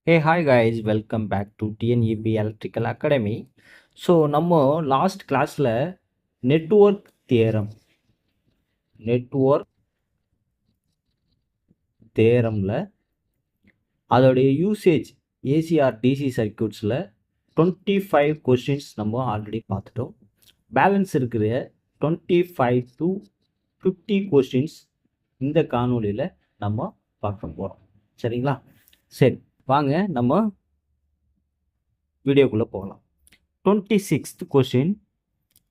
Hey, hi guys, welcome back to TNEB Electrical Academy. So நம்ம last கிளாஸில் network தேரமில் அதோடைய usage ACR DC சர்க்கியூட்ஸில் 25 questions நம்ம already பார்த்துட்டோம். Balance இருக்கிற 25 to 50 கொஸ்டின்ஸ் இந்த காணொலியில் நம்ம பார்க்க போகிறோம். சரிங்களா? சரி, வாங்க நம்ம வீடியோக்குள்ளே போகலாம். 26th கொஸ்டின்,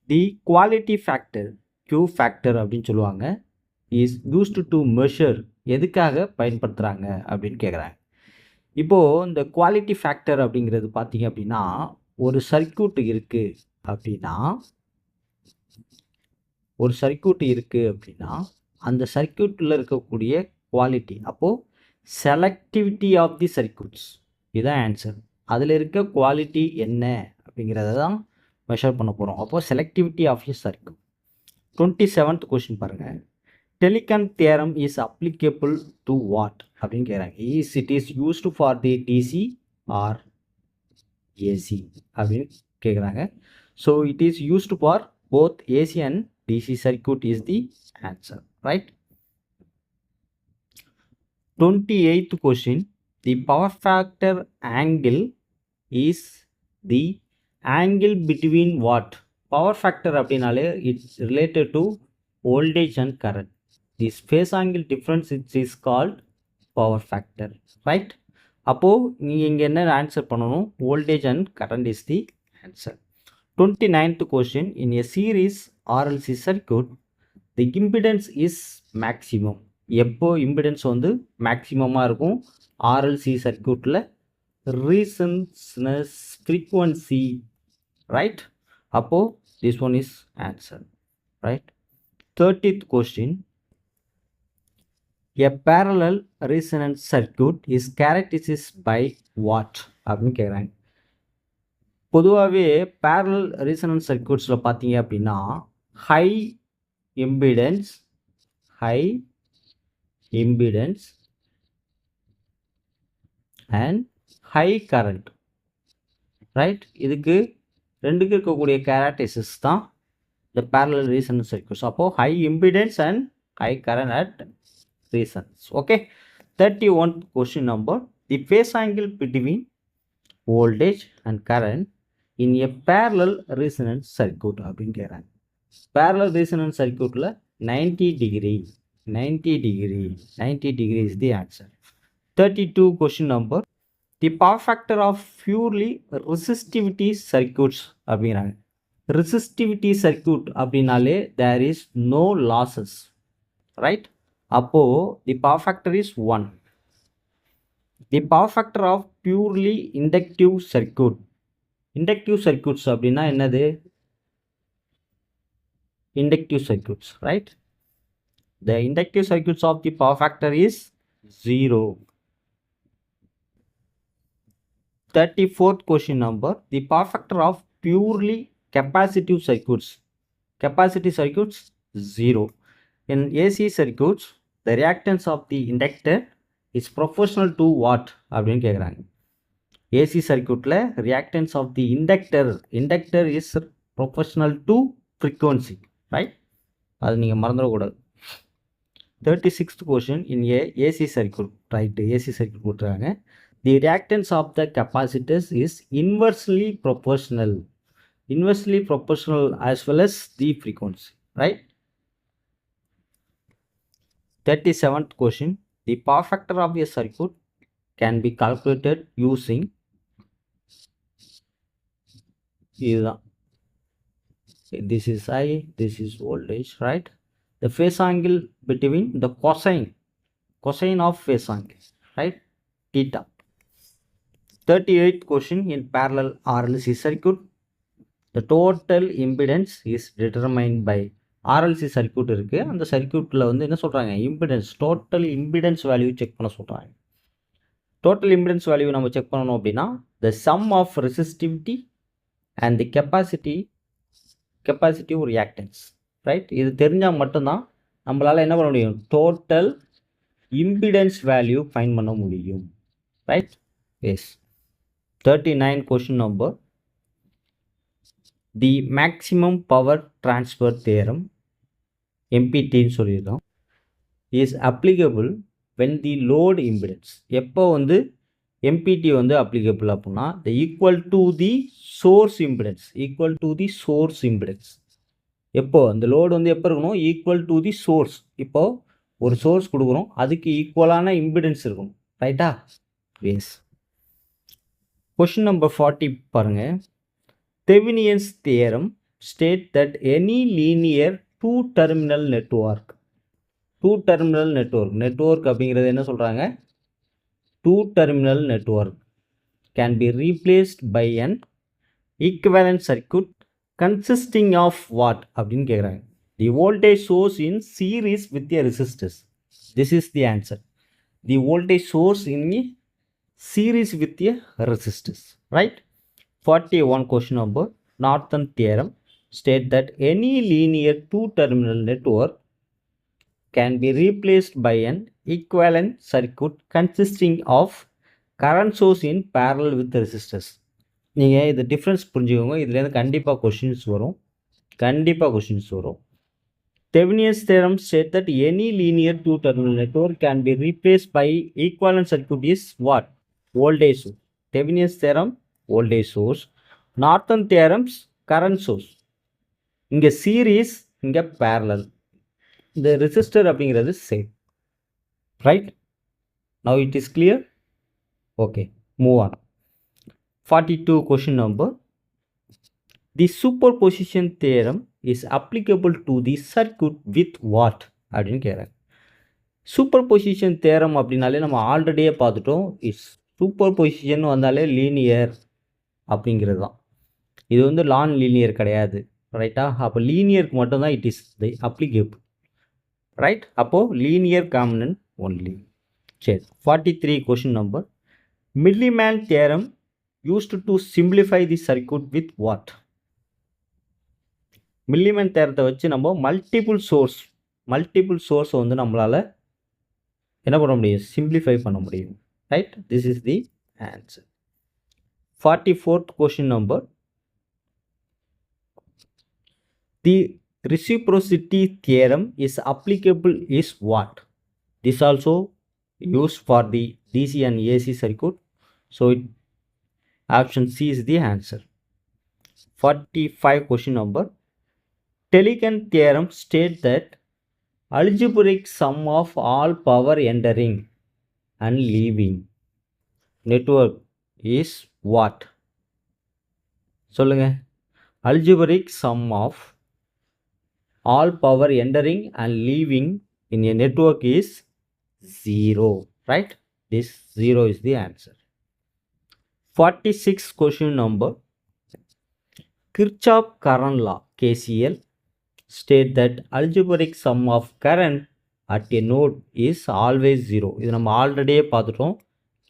தி குவாலிட்டி ஃபேக்டர் Q ஃபேக்டர் அப்படின்னு சொல்லுவாங்க, இஸ் யூஸ்டு டு மெஷர், எதுக்காக பயன்படுத்துகிறாங்க அப்படின்னு கேட்குறாங்க. இப்போது இந்த குவாலிட்டி ஃபேக்டர் அப்படிங்கிறது பார்த்தீங்க அப்படின்னா, ஒரு சர்க்கியூட் இருக்குது அப்படின்னா அந்த சர்க்கியூட்டில் இருக்கக்கூடிய குவாலிட்டி, அப்போது செலக்டிவிட்டி ஆஃப் தி சர்க்கியூட்ஸ், இதுதான் ஆன்சர். அதில் இருக்க குவாலிட்டி என்ன அப்படிங்கிறத தான் மெஷர் பண்ண போகிறோம். அப்போது selectivity of a circuit. 27th question பாருங்கள், Tellegen theorem is applicable to what அப்படின்னு கேட்குறாங்க. It is used for the DC or AC அப்படின்னு கேட்குறாங்க. So it is used for both AC and DC circuit is the answer, right? 28th question, the power factor angle is the angle between what? Power factor அப்படினாலே it's related to voltage and current. This phase angle difference is called power factor, right? அப்போது நீங்கள் இங்கே என்ன answer பண்ணணும்? voltage and current is the answer. 29th question, in a series RLC circuit, the impedance is maximum. எப்போ impedance வந்து மேக்ஸிமமாக இருக்கும்? RLC சர்க்கியூட்டில் ரீசன்ஸ்னஸ் ஃப்ரீக்குவன்சி, ரைட்? அப்போது this one is answer, right? 30th question, a parallel resonance circuit is characterized by what அப்படின்னு கேட்குறாங்க. பொதுவாகவே parallel resonance சர்க்கியூட்ஸில் பார்த்தீங்க அப்படின்னா high impedance and high current, right? இதுக்கு ரெண்டுக்கு இருக்கக்கூடிய கேரக்டரிஸ்டிக்ஸ் தான் இந்த parallel resonance circuits. அப்போது high impedance and high current at resonance. Okay. 31st question number, the phase angle between voltage and current in a parallel resonance circuit அப்படின்னு கேட்குறாங்க. parallel resonance circuitல 90 degree is the answer. 32 question number, the power factor of purely resistivity circuits அப்படிங்கிறாங்க. resistivity circuit அப்படின்னாலே there is no losses, right? அப்போது the power factor is 1. the power factor of purely inductive circuits அப்படின்னா என்னது? inductive circuits, right? The inductive circuits of the power factor is 0. 34th question number, the power factor of purely capacitive circuits 0. In AC circuits, the reactance of the inductor is proportional to what அப்படின்னு கேட்குறாங்க. AC circuitல reactance of the inductor is proportional to frequency, right? அது நீங்கள் மறந்துடக்கூடாது. 36th question, in a AC circuit, right? AC circuit கொடுத்துருக்காங்க. The reactance of the capacitors is inversely proportional as well as the frequency, right? 37th question, the power factor of a circuit can be calculated using இதுதான். This is I, this is voltage, right? The phase angle between the cosine of phase angle, right? Theta. 38th question, in parallel RLC circuit, the total impedance is determined by RLC circuit இருக்குது. அந்த சர்க்கியூட்டில் வந்து என்ன சொல்கிறாங்க? Impedance, total impedance value check பண்ண சொல்கிறாங்க. Total impedance value நம்ம check பண்ணணும் அப்படின்னா the sum of resistivity and the capacitive reactance, right? இது தெரிஞ்சால் மட்டும்தான் நம்மளால் என்ன பண்ண முடியும்? டோட்டல் இம்பிடன்ஸ் வேல்யூ ஃபைண்ட் பண்ண முடியும், right? Yes. 39 question number. The maximum power transfer theorem MPT ன்னு சொல்லியிருக்கோம் is applicable when the load impedance எப்போ வந்து MPT வந்து applicable அப்படின்னா the equal to the source impedance எப்போ அந்த லோடு வந்து எப்போ இருக்கணும் ஈக்குவல் டு தி சோர்ஸ். இப்போ ஒரு சோர்ஸ் கொடுக்குறோம் அதுக்கு ஈக்குவலான இம்பிடன்ஸ் இருக்கணும் ரைட்டா. எஸ். கொஷின் நம்பர் 40 பாருங்க. Thevenin's theorem states that any linear two terminal network அப்படிங்கிறது என்ன சொல்கிறாங்க, two terminal network can be replaced by an equivalent circuit consisting of what அப்படின்னு கேட்குறாங்க. the voltage source in series with a resistors. This is the answer. the voltage source in a series with a resistors, right. 41 question number. Norton theorem state that any linear two terminal network can be replaced by an equivalent circuit consisting of current source in parallel with the resistors. நீங்கள் இது difference புரிஞ்சுக்கோங்க, இதுலேருந்து கண்டிப்பாக questions வரும். Thevenin's theorem states that any linear two terminal network can be replace by equivalent circuit is what, voltage source. Thevenin's theorem voltage source, Norton theorems current source. இங்கே series, இங்கே parallel. இந்த resistor அப்படிங்கிறது same, right. Now it is clear. Okay, move on. 42 question number. The superposition theorem is applicable to the circuit with what அப்படின்னு கேட்குறாங்க. Superposition theorem அப்படின்னாலே நம்ம ஆல்ரெடியே பார்த்துட்டோம். Superposition வந்தாலே லீனியர் அப்படிங்கிறது தான். இது வந்து நான் லீனியர் கிடையாது, ரைட்டா. அப்போ லீனியருக்கு மட்டும்தான் it is the applicable, right. அப்போது லீனியர் காம்பனன்ட் ஒன்லி. சரி, 43 question number. Milliman theorem used to simplify the circuit with what? மில்லிமேன் தேரத்தை வச்சு நம்ம மல்டிபிள் சோர்ஸ் வந்து நம்மளால் என்ன பண்ண முடியும், சிம்பிளிஃபை பண்ண முடியும், right. This is the answer. 44th question number. The reciprocity theorem is applicable is what? This also used for the DC and AC circuit, so option C is the answer. 45 question number. Telekin theorem state that algebraic sum of all power entering and leaving network is what? சொல்லுங்க. algebraic sum of all power entering and leaving in a network is 0, right. This 0 is the answer. 46 question number. Kirchhoff current law KCL state that algebraic sum of current at a node is always 0. இது நம்ம ஆல்ரெடியே பார்த்துட்டோம்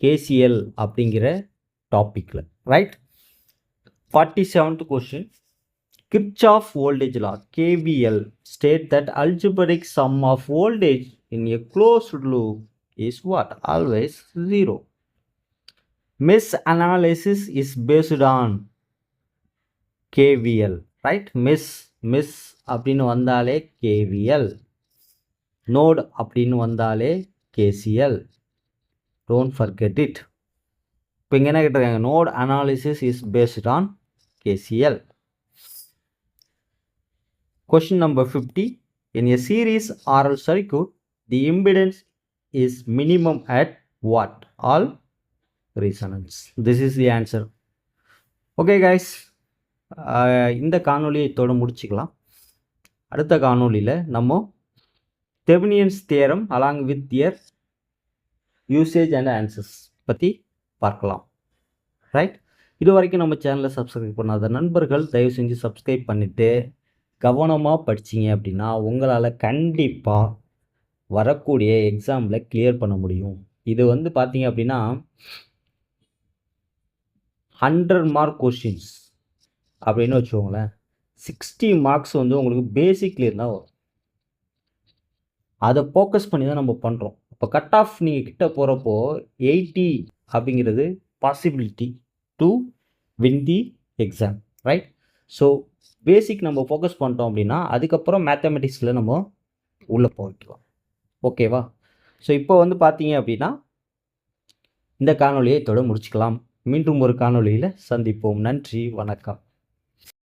KCL அப்படிங்கிற டாப்பிக்கில், right. 47th question. Kirchhoff voltage law KVL state that algebraic sum of voltage in a closed loop is what? Always 0. Mesh analysis is based on KVL, right. mesh அப்படின்னு வந்தாலே KVL, node அப்படின்னு வந்தாலே KCL. don't forget it. இப்போ இங்கே என்ன கேட்டிருக்காங்க, node analysis is based on KCL. question number 50. In a series RL circuit, the impedance is minimum at what? All resonance. This is the answer. Okay guys, இந்த காணொலியை இதோட முடிச்சுக்கலாம். அடுத்த காணொலியில் நம்ம Thevenin's theorem along with their usage and answers பற்றி பார்க்கலாம், right. இது வரைக்கும் நம்ம சேனலை சப்ஸ்கிரைப் பண்ணாத நண்பர்கள் தயவு செஞ்சு சப்ஸ்கிரைப் பண்ணிவிட்டு கவனமாக படிச்சிங்க அப்படின்னா உங்களால் கண்டிப்பாக வரக்கூடிய எக்ஸாமில் கிளியர் பண்ண முடியும். இது வந்து பார்த்தீங்க அப்படின்னா 100 மார்க் கொஸ்டின்ஸ் அப்படின்னு வச்சுக்கோங்களேன். 60 மார்க்ஸ் வந்து உங்களுக்கு பேசிக் கிளியர் தான் வரும். அதை ஃபோக்கஸ் பண்ணி தான் நம்ம பண்ணுறோம். இப்போ கட் ஆஃப் நீங்கள் கிட்ட போகிறப்போ 80 அப்படிங்கிறது possibility to win the exam, right? So basic நம்ம ஃபோக்கஸ் பண்ணிட்டோம் அப்படின்னா அதுக்கப்புறம் மேத்தமெட்டிக்ஸில் நம்ம உள்ளே போய்க்கலாம். ஓகேவா? ஸோ இப்போ வந்து பார்த்தீங்க அப்படின்னா இந்த காணொலியை இதோட முடிச்சுக்கலாம். மீண்டும் ஒரு காணொலியில் சந்திப்போம். நன்றி, வணக்கம்.